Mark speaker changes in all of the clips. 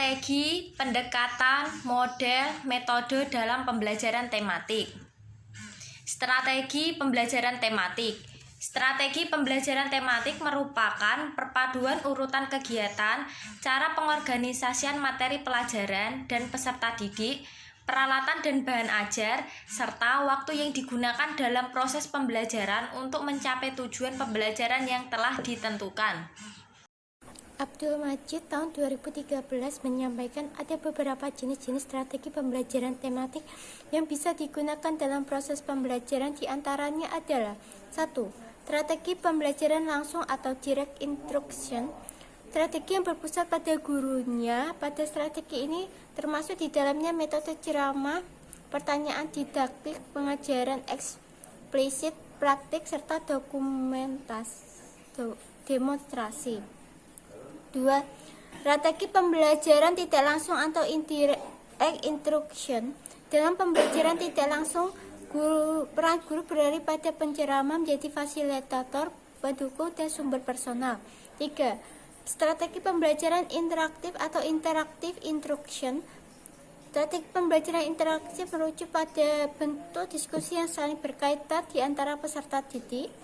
Speaker 1: Strategi, pendekatan, model, metode dalam pembelajaran tematik. Strategi pembelajaran tematik. Strategi pembelajaran tematik merupakan perpaduan urutan kegiatan, cara pengorganisasian materi pelajaran dan peserta didik, peralatan dan bahan ajar, serta waktu yang digunakan dalam proses pembelajaran untuk mencapai tujuan pembelajaran yang telah ditentukan.
Speaker 2: Abdul Majid tahun 2013 menyampaikan ada beberapa jenis-jenis strategi pembelajaran tematik yang bisa digunakan dalam proses pembelajaran. Di antaranya adalah 1. Strategi pembelajaran langsung atau direct instruction. Strategi yang berpusat pada gurunya. Pada strategi ini termasuk di dalamnya metode ceramah, pertanyaan didaktik, pengajaran eksplisit, praktik, serta demonstrasi. 2. Strategi pembelajaran tidak langsung atau indirect instruction. Dalam pembelajaran tidak langsung, peran guru beralih pada penceramah menjadi fasilitator, pendukung, dan sumber personal. 3. Strategi pembelajaran interaktif atau interactive instruction. Strategi pembelajaran interaktif merujuk pada bentuk diskusi yang saling berkaitan di antara peserta didik.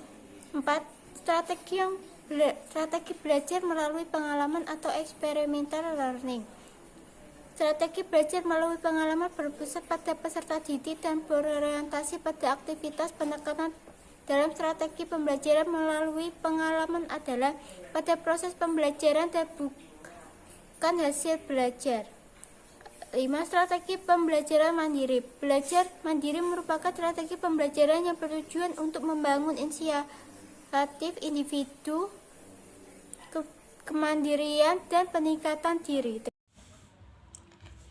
Speaker 2: 4. Strategi belajar melalui pengalaman atau experimental learning. Strategi belajar melalui pengalaman berpusat pada peserta didik dan berorientasi pada aktivitas. Penekanan dalam strategi pembelajaran melalui pengalaman adalah pada proses pembelajaran dan bukan hasil belajar. 5. Strategi pembelajaran mandiri. Belajar mandiri merupakan strategi pembelajaran yang bertujuan untuk membangun inisiatif individu, kemandirian, dan peningkatan diri.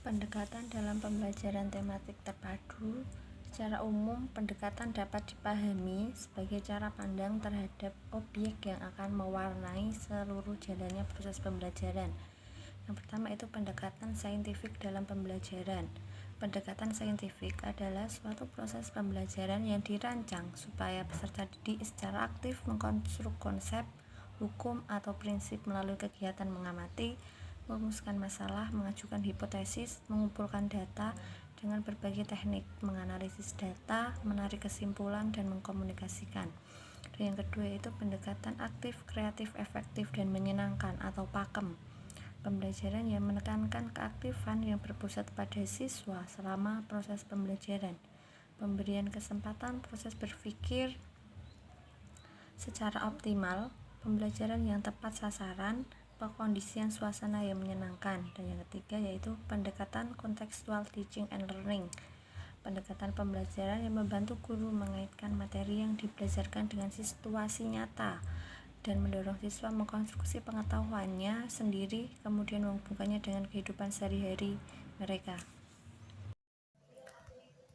Speaker 3: Pendekatan dalam pembelajaran tematik terpadu. Secara umum, pendekatan dapat dipahami sebagai cara pandang terhadap objek yang akan mewarnai seluruh jalannya proses pembelajaran. Yang pertama itu pendekatan saintifik dalam pembelajaran. Pendekatan saintifik adalah suatu proses pembelajaran yang dirancang supaya peserta didik secara aktif mengkonstruk konsep, hukum, atau prinsip melalui kegiatan mengamati, merumuskan masalah, mengajukan hipotesis, mengumpulkan data dengan berbagai teknik, menganalisis data, menarik kesimpulan, dan mengkomunikasikan. Dan yang kedua itu pendekatan aktif, kreatif, efektif, dan menyenangkan atau PAKEM. Pembelajaran yang menekankan keaktifan yang berpusat pada siswa selama proses pembelajaran, pemberian kesempatan proses berpikir secara optimal, pembelajaran yang tepat sasaran, pengkondisian suasana yang menyenangkan. Dan yang ketiga yaitu pendekatan contextual teaching and learning. Pendekatan pembelajaran yang membantu guru mengaitkan materi yang dibelajarkan dengan situasi nyata dan mendorong siswa mengkonstruksi pengetahuannya sendiri, kemudian menghubungkannya dengan kehidupan sehari-hari mereka.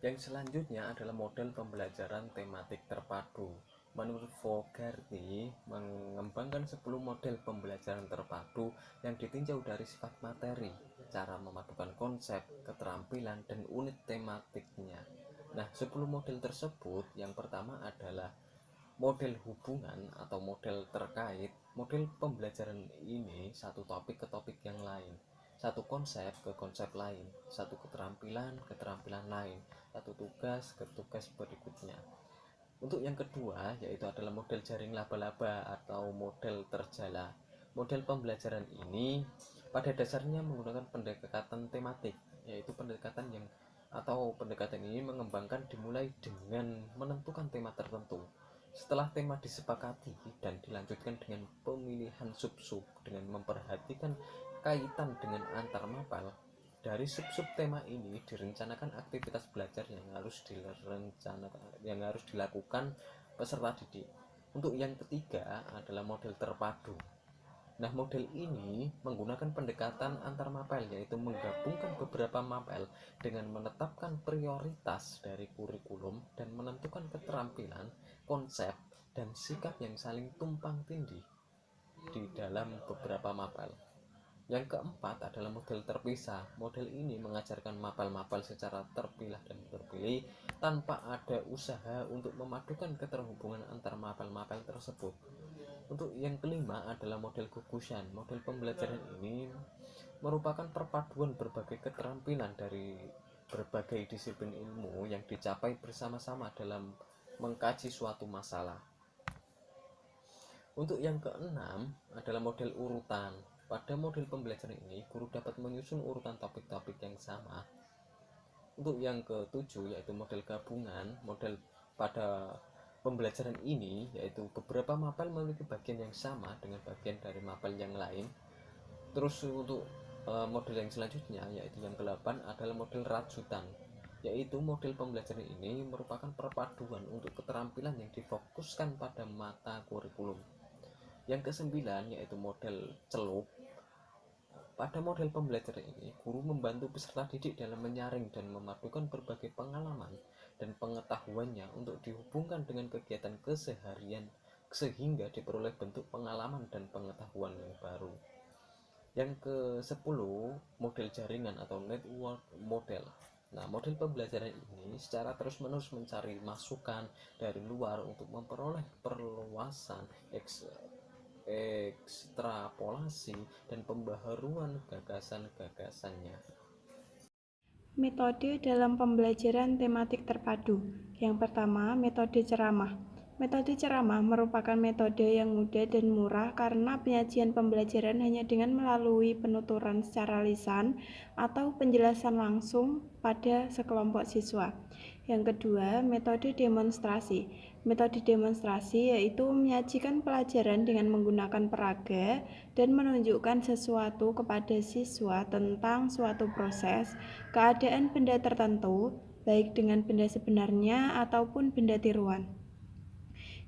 Speaker 4: Yang selanjutnya adalah model pembelajaran tematik terpadu. Menurut Fogarty, mengembangkan 10 model pembelajaran terpadu yang ditinjau dari sifat materi, cara memadukan konsep, keterampilan, dan unit tematiknya. Nah, 10 model tersebut, yang pertama adalah model hubungan atau model terkait. Model pembelajaran ini satu topik ke topik yang lain, satu konsep ke konsep lain, satu keterampilan ke keterampilan lain, satu tugas ke tugas berikutnya. Untuk yang kedua yaitu adalah model jaring laba-laba atau model terjala. Model pembelajaran ini pada dasarnya menggunakan pendekatan tematik, yaitu pendekatan ini mengembangkan dimulai dengan menentukan tema tertentu. Setelah tema disepakati dan dilanjutkan dengan pemilihan sub-sub dengan memperhatikan kaitan dengan antar mapel. Dari sub-sub tema ini direncanakan aktivitas belajar yang harus dilakukan peserta didik. Untuk yang ketiga adalah model terpadu. Nah, model ini menggunakan pendekatan antar mapel, yaitu menggabungkan beberapa mapel dengan menetapkan prioritas dari kurikulum dan menentukan keterampilan, konsep, dan sikap yang saling tumpang tindih di dalam beberapa mapel. Yang keempat adalah model terpisah. Model ini mengajarkan mapel-mapel secara terpilah dan terpilih tanpa ada usaha untuk memadukan keterhubungan antar mapel-mapel tersebut. Untuk yang kelima adalah model gugusan. Model pembelajaran ini merupakan perpaduan berbagai keterampilan dari berbagai disiplin ilmu yang dicapai bersama-sama dalam mengkaji suatu masalah. Untuk yang keenam adalah model urutan. Pada model pembelajaran ini, guru dapat menyusun urutan topik-topik yang sama. Untuk yang ketujuh yaitu model gabungan. Model pada pembelajaran ini yaitu beberapa mapel memiliki bagian yang sama dengan bagian dari mapel yang lain. Terus untuk model yang selanjutnya yaitu yang ke-8 adalah model rajutan, yaitu model pembelajaran ini merupakan perpaduan untuk keterampilan yang difokuskan pada mata kurikulum. Yang ke-9 yaitu model celup. Pada model pembelajaran ini, guru membantu peserta didik dalam menyaring dan memadukan berbagai pengalaman dan pengetahuannya untuk dihubungkan dengan kegiatan keseharian sehingga diperoleh bentuk pengalaman dan pengetahuan yang baru. Yang ke-10 model jaringan atau network model. Nah, model pembelajaran ini secara terus-menerus mencari masukan dari luar untuk memperoleh perluasan ekstrapolasi dan pembaharuan gagasan-gagasannya.
Speaker 5: Metode dalam pembelajaran tematik terpadu. Yang pertama, metode ceramah. Metode ceramah merupakan metode yang mudah dan murah karena penyajian pembelajaran hanya dengan melalui penuturan secara lisan atau penjelasan langsung pada sekelompok siswa. Yang kedua, metode demonstrasi. Metode demonstrasi yaitu menyajikan pelajaran dengan menggunakan peraga dan menunjukkan sesuatu kepada siswa tentang suatu proses, keadaan benda tertentu, baik dengan benda sebenarnya ataupun benda tiruan.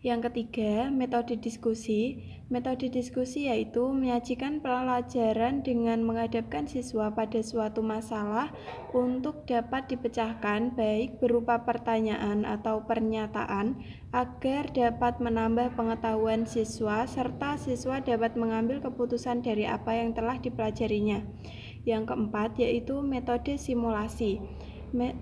Speaker 5: Yang ketiga, metode diskusi. Metode diskusi yaitu menyajikan pelajaran dengan menghadapkan siswa pada suatu masalah untuk dapat dipecahkan baik berupa pertanyaan atau pernyataan agar dapat menambah pengetahuan siswa serta siswa dapat mengambil keputusan dari apa yang telah dipelajarinya. Yang keempat yaitu metode simulasi.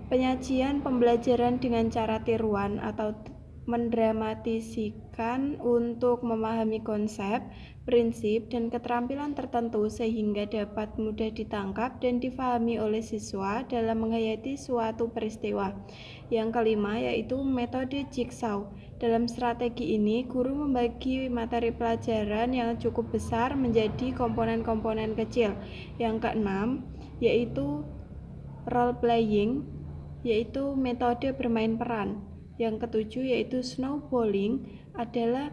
Speaker 5: Penyajian pembelajaran dengan cara tiruan atau mendramatisasikan untuk memahami konsep, prinsip, dan keterampilan tertentu sehingga dapat mudah ditangkap dan difahami oleh siswa dalam menghayati suatu peristiwa. Yang kelima yaitu metode jigsaw. Dalam strategi ini, guru membagi materi pelajaran yang cukup besar menjadi komponen-komponen kecil. Yang keenam yaitu role playing, yaitu metode bermain peran. Yang ketujuh yaitu snowballing adalah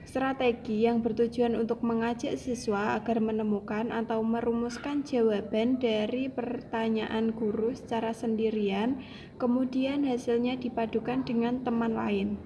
Speaker 5: strategi yang bertujuan untuk mengajak siswa agar menemukan atau merumuskan jawaban dari pertanyaan guru secara sendirian, kemudian hasilnya dipadukan dengan teman lain.